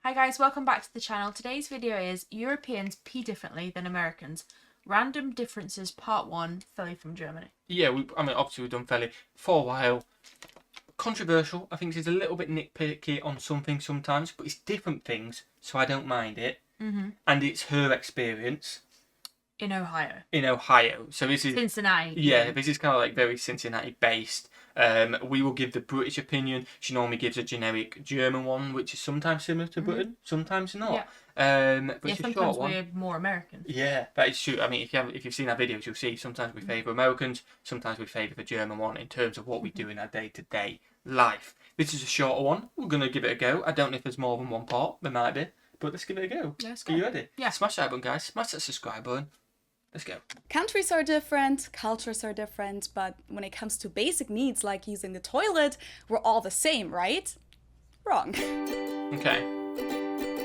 Hi guys, welcome back to the channel. Today's video is Europeans pee differently than Americans. Random differences part 1, Feli from Germany. Yeah, obviously we've done Feli for a while. Controversial. I think he's a little bit nitpicky on some things sometimes, but it's different things, so I don't mind it. And it's her experience. In Ohio. So this is Cincinnati. Yeah, this is kind of like very Cincinnati based. We will give the British opinion. She normally gives a generic German one, which is sometimes similar to Britain, sometimes not. Yeah. But it's a sometimes short one. we're more American. Yeah, that is true. I mean, if you've seen our videos, you'll see sometimes we favour Americans, sometimes we favour the German one in terms of what we do in our day-to-day life. This is a shorter one. We're going to give it a go. I don't know if there's more than one part. There might be. But let's give it a go. Yeah, let's go. Are you ready? Yeah. Smash that button, guys. Smash that subscribe button. Let's go. Countries are different, cultures are different, but when it comes to basic needs like using the toilet, we're all the same, right? Wrong. Okay.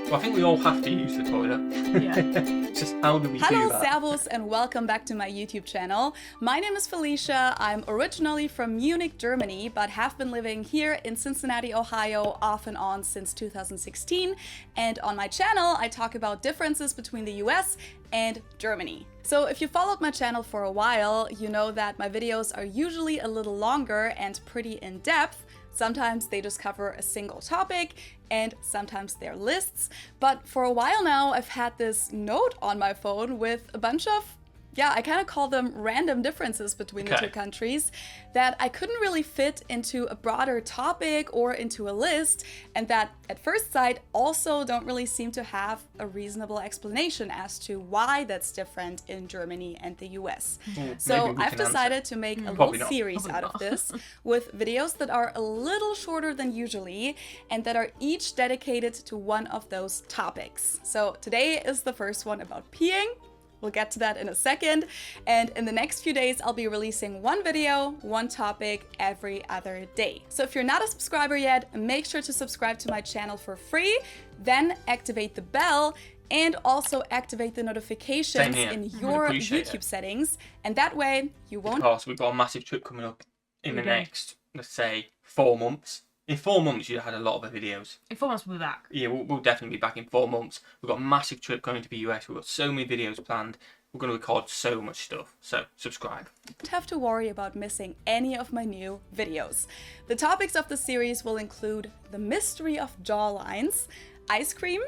Well, I think we all have to use the toilet. Yeah. Just how do we Hello, do that? servus, and welcome back to my YouTube channel. My name is Felicia. I'm originally from Munich, Germany, but have been living here in Cincinnati, Ohio, off and on since 2016. And on my channel, I talk about differences between the US and Germany. So if you followed my channel for a while, you know that my videos are usually a little longer and pretty in-depth. Sometimes they just cover a single topic, and sometimes they're lists. But for a while now, I've had this note on my phone with a bunch of, I kind of call them random differences between the two countries that I couldn't really fit into a broader topic or into a list, and that at first sight also don't really seem to have a reasonable explanation as to why that's different in Germany and the US. So I've decided to make a little series out of this with videos that are a little shorter than usually and that are each dedicated to one of those topics. So today is the first one about peeing. We'll get to that in a second. And in the next few days, I'll be releasing one video, one topic every other day. So if you're not a subscriber yet, make sure to subscribe to my channel for free, then activate the bell and also activate the notifications in your YouTube settings. And that way you won't... Because we've got a massive trip coming up in the next, let's say, 4 months. In 4 months, you had a lot of the videos. In 4 months, we'll be back. Yeah, we'll definitely be back in 4 months. We've got a massive trip going to the US. We've got so many videos planned. We're going to record so much stuff. So, subscribe. Don't have to worry about missing any of my new videos. The topics of the series will include the mystery of jawlines, ice cream,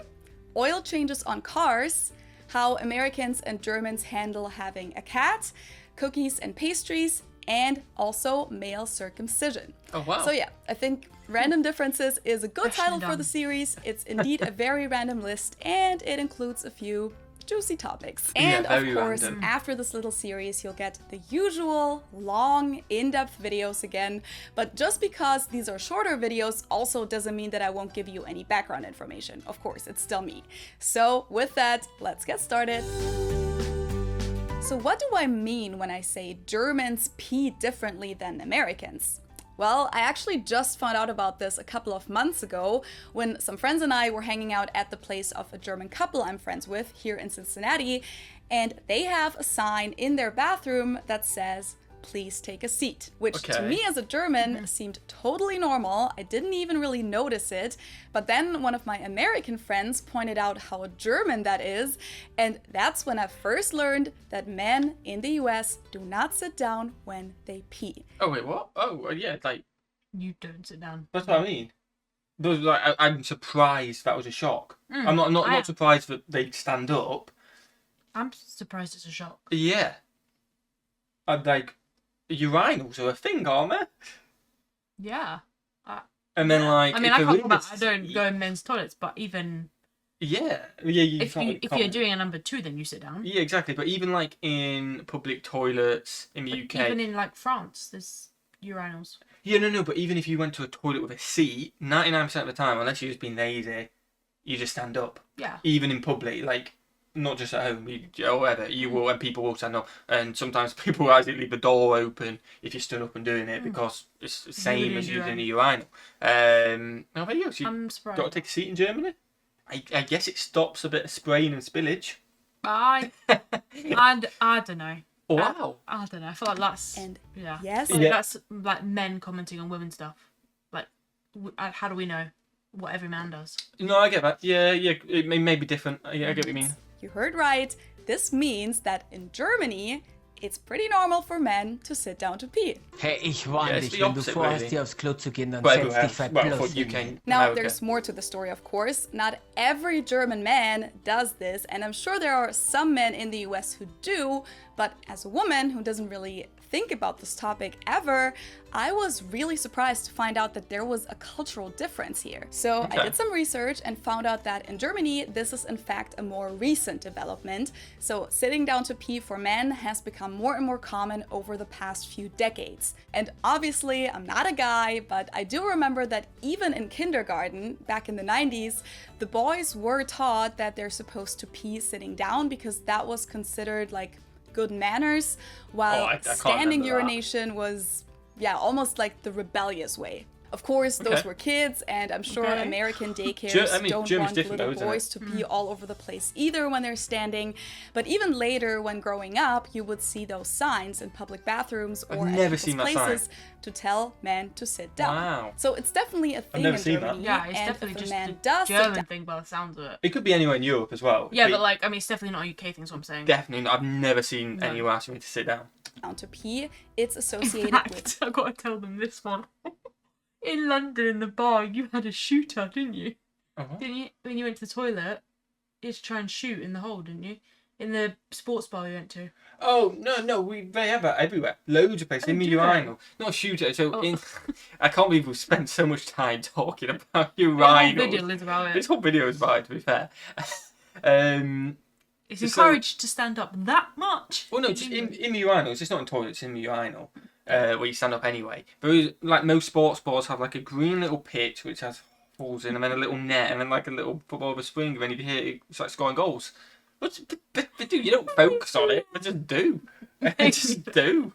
oil changes on cars, how Americans and Germans handle having a cat, cookies and pastries, and also male circumcision. Oh, wow. So yeah, I think Random Differences is a good title for the series. It's indeed a very random list, and it includes a few juicy topics. And of course, after this little series, you'll get the usual long, in-depth videos again. But just because these are shorter videos also doesn't mean that I won't give you any background information. Of course, it's still me. So with that, let's get started. So what do I mean when I say Germans pee differently than Americans? Well, I actually just found out about this a couple of months ago when some friends and I were hanging out at the place of a German couple I'm friends with here in Cincinnati, and they have a sign in their bathroom that says, "Please take a seat," which to me as a German seemed totally normal. I didn't even really notice it. But then one of my American friends pointed out how German that is. And that's when I first learned that men in the US do not sit down when they pee. Oh, wait, what? Oh, yeah, like... You don't sit down. That's what I mean. I'm surprised that was a shock. I'm not surprised that they'd stand up. I'm surprised it's a shock. Yeah. I'd like... Urinals are a thing, aren't they? Yeah. And then, like, I mean, I don't go in men's toilets, but even if you're doing a number 2, then you sit down. Yeah, exactly. But even like in public toilets in the UK, even in like France, there's urinals. Yeah, no. But even if you went to a toilet with a seat, 99% of the time, unless you've just been lazy, you just stand up. Yeah. Even in public, like. Not just at home, or whatever, you will, and people will stand up. And sometimes people will actually leave the door open if you stood up and doing it because it's the same as using a urinal. How about you? I'm surprised. Got to take a seat in Germany? I guess it stops a bit of spraying and spillage. I don't know. Wow. I don't know. I feel like that's yes, that's like men commenting on women's stuff. Like, how do we know? what every man does. No, I get that. Yeah, it may be different. Yeah, I get what you mean. You heard right. This means that in Germany, it's pretty normal for men to sit down to pee. Hey, ich warne it's dich, the wenn du opposite, vorhast, really. hier aufs Klo zu gehen, dann But setz everywhere, dich well, for verbloß UK, hin. Now, America. there's more to the story, of course. Not every German man does this, and I'm sure there are some men in the US who do, but as a woman who doesn't really think about this topic ever, I was really surprised to find out that there was a cultural difference here. So I did some research and found out that in Germany, this is in fact a more recent development. So sitting down to pee for men has become more and more common over the past few decades. And obviously, I'm not a guy, but I do remember that even in kindergarten, back in the 90s, the boys were taught that they're supposed to pee sitting down because that was considered like good manners, while I can't standing remember that. urination was, yeah, almost like the rebellious way. Of course, those Okay. were kids, and I'm sure Okay. American daycares don't Germany's want different little though, isn't it? boys to pee all over the place either when they're standing. But even later, when growing up, you would see those signs in public bathrooms or at never people's seen that sign. places to tell men to sit down. Wow. So it's definitely a thing never in seen that. Germany, Yeah, it's and definitely if a just man a does sit German down, thing by the sounds of it. It could be anywhere in Europe as well. Yeah, but like, I mean, it's definitely not a UK thing, is what I'm saying. Definitely not. I've never seen No. anyone asking me to sit down. to pee, it's In associated fact, with I gotta tell them this one. In London, in the bar, you had a shooter, didn't you? Uh-huh. Didn't you? When you went to the toilet, you had to try and shoot in the hole, didn't you? In the sports bar you went to. Oh no, they have that everywhere. Loads of places. In do the they? urinal. Not a shooter. So Oh. I can't believe we've spent so much time talking about The whole urinals. video is about it. This whole video is about it, to be fair. um, It's so- encouraged to stand up that much. well, no, just in the urinals. It's not in toilets. It's in the urinal, where you stand up anyway. But like most sports bars have like a green little pitch which has holes in, and then a little net, and then like a little football with a spring. And then if you hit it, it's like scoring goals. But do you don't focus on it, but just do. Just do.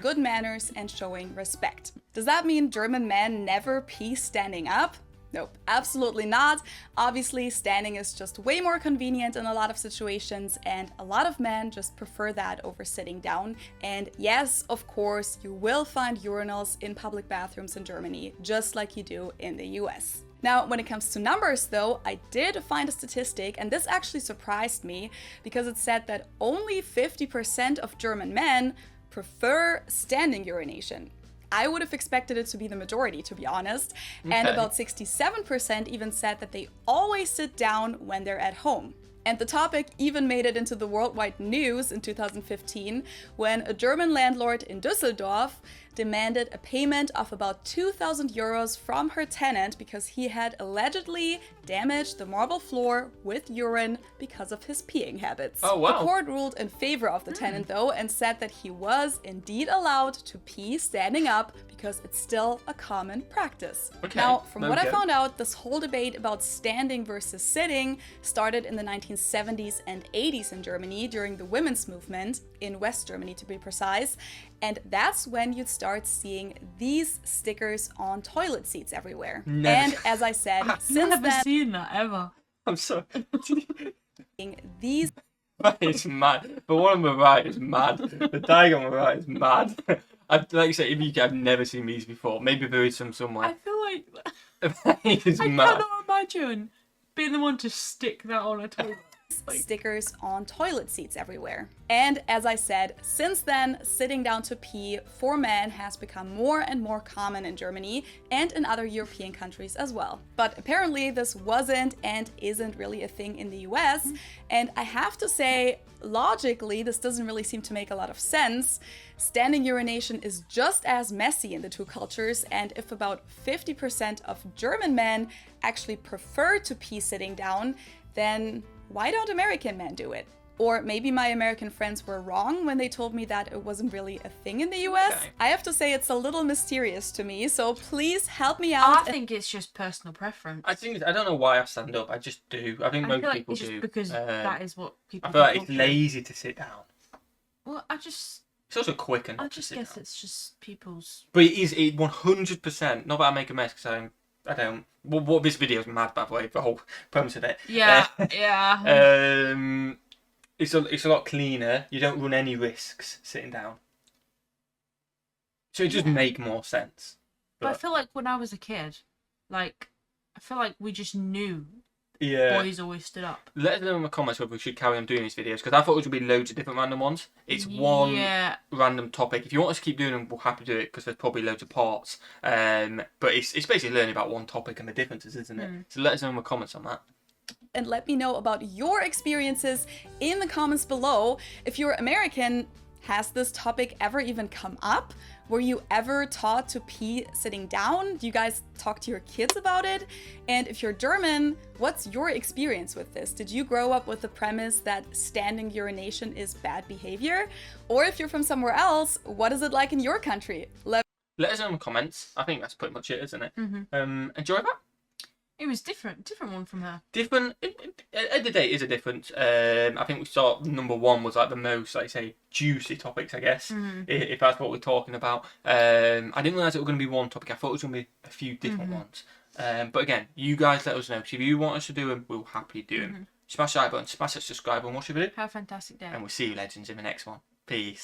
good manners and showing respect. Does that mean German men never pee standing up? Nope, absolutely not. Obviously, standing is just way more convenient in a lot of situations, and a lot of men just prefer that over sitting down. And yes, of course, you will find urinals in public bathrooms in Germany, just like you do in the US. Now, when it comes to numbers though, I did find a statistic, and this actually surprised me because it said that only 50% of German men prefer standing urination. I would have expected it to be the majority, to be honest. And Okay. about 67% even said that they always sit down when they're at home. And the topic even made it into the worldwide news in 2015 when a German landlord in Düsseldorf demanded a payment of about 2,000 euros from her tenant because he had allegedly damaged the marble floor with urine because of his peeing habits. Oh, wow. The court ruled in favor of the tenant though and said that he was indeed allowed to pee standing up because it's still a common practice. Okay, Now, from what I okay. found out, this whole debate about standing versus sitting started in the 1970s and 80s in Germany during the women's movement, in West Germany to be precise. And that's when you'd start seeing these stickers on toilet seats everywhere. Never. And as I said, I've since never then, seen that ever. I'm sorry. these That is mad. But one on the right is mad. The diagram on the right is mad. Like you say, in the UK, I've never seen these before. Maybe there is some I somewhere. feel like That is I mad. cannot imagine being the one to stick that on a toilet. Like, stickers on toilet seats everywhere. And as I said, since then, sitting down to pee for men has become more and more common in Germany and in other European countries as well. But apparently this wasn't and isn't really a thing in the US. And I have to say, logically, this doesn't really seem to make a lot of sense. Standing urination is just as messy in the two cultures, and if about 50% of German men actually prefer to pee sitting down, then why don't American men do it? Or maybe my American friends were wrong when they told me that it wasn't really a thing in the US. Okay. I have to say it's a little mysterious to me, so please help me I out. think it's just personal preference. I don't know why I stand up. I just do. I think I most feel like people it's just do. because that is what people I feel do like it's culturally. lazy to sit down. Well, It's also quicker I not to just sit guess down. it's just people's. But it is 100%. Not that I make a mess because I don't. What this video is mad, by the way. The whole premise of it. Yeah, yeah. It's a lot cleaner. You don't run any risks sitting down. So it just make more sense. But I feel like when I was a kid, like I feel like we just knew Yeah. boys always stood up. Let us know in the comments whether we should carry on doing these videos, because I thought it would be loads of different random ones. It's one Yeah. random topic. If you want us to keep doing them, we'll happy to do it, because there's probably loads of parts. But it's basically learning about one topic and the differences, isn't it? So let us know in the comments on that. And let me know about your experiences in the comments below. If you're American, has this topic ever even come up? Were you ever taught to pee sitting down? Do you guys talk to your kids about it? And if you're German, what's your experience with this? Did you grow up with the premise that standing urination is bad behavior? Or if you're from somewhere else, what is it like in your country? Let us know in the comments. I think that's pretty much it, isn't it? Enjoy that? It was different one from her. Different. At the day, is a difference. I think we saw number one was like the most, like say, juicy topics, I guess, if that's what we're talking about. I didn't realise it was going to be one topic. I thought it was going to be a few different ones. But again, you guys let us know. So if you want us to do them, we'll happily do them. Smash that like button, smash that subscribe, and watch the video. Have a fantastic day. And we'll see you legends in the next one. Peace.